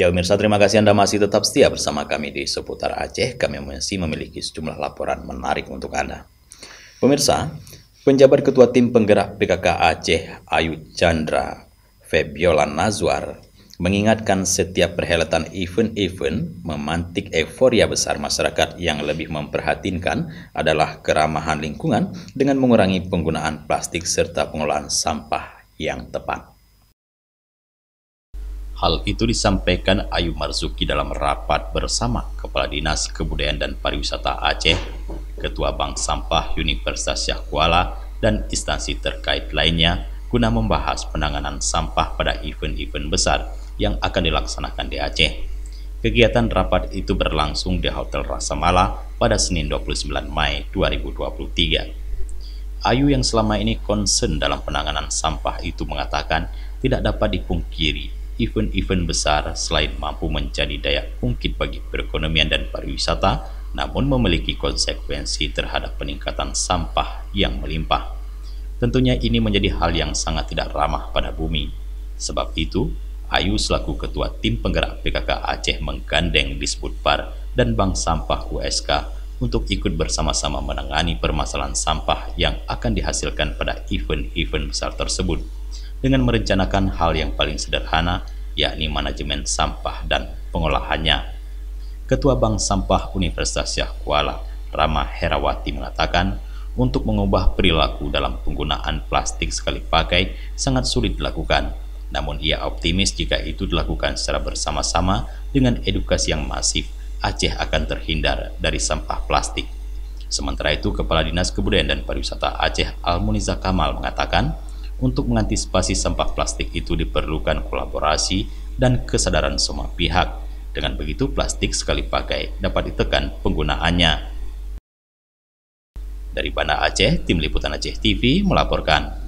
Ya pemirsa, terima kasih Anda masih tetap setia bersama kami di Seputar Aceh. Kami masih memiliki sejumlah laporan menarik untuk Anda. Pemirsa, penjabat Ketua Tim Penggerak PKK Aceh, Ayu Chandra Febiola Nazwar, mengingatkan setiap perhelatan event-event memantik euforia besar masyarakat yang lebih memperhatinkan adalah keramahan lingkungan dengan mengurangi penggunaan plastik serta pengelolaan sampah yang tepat. Hal itu disampaikan Ayu Marzuki dalam rapat bersama Kepala Dinas Kebudayaan dan Pariwisata Aceh, Ketua Bank Sampah Universitas Syah Kuala, dan instansi terkait lainnya guna membahas penanganan sampah pada event-event besar yang akan dilaksanakan di Aceh. Kegiatan rapat itu berlangsung di Hotel Rasa Mala pada Senin 29 Mei 2023. Ayu yang selama ini concern dalam penanganan sampah itu mengatakan tidak dapat dipungkiri event-event besar selain mampu menjadi daya ungkit bagi perekonomian dan pariwisata, namun memiliki konsekuensi terhadap peningkatan sampah yang melimpah. Tentunya ini menjadi hal yang sangat tidak ramah pada bumi. Sebab itu, Ayu selaku Ketua Tim Penggerak PKK Aceh menggandeng Disputpar dan Bank Sampah USK untuk ikut bersama-sama menangani permasalahan sampah yang akan dihasilkan pada event-event besar tersebut, dengan merencanakan hal yang paling sederhana, yakni manajemen sampah dan pengolahannya. Ketua Bank Sampah Universitas Syah Kuala, Rama Herawati mengatakan, untuk mengubah perilaku dalam penggunaan plastik sekali pakai sangat sulit dilakukan. Namun ia optimis jika itu dilakukan secara bersama-sama dengan edukasi yang masif, Aceh akan terhindar dari sampah plastik. Sementara itu, Kepala Dinas Kebudayaan dan Pariwisata Aceh Almuniza Kamal mengatakan, untuk mengantisipasi sampah plastik itu diperlukan kolaborasi dan kesadaran semua pihak. Dengan begitu, plastik sekali pakai dapat ditekan penggunaannya. Dari Banda Aceh, Tim Liputan Aceh TV melaporkan.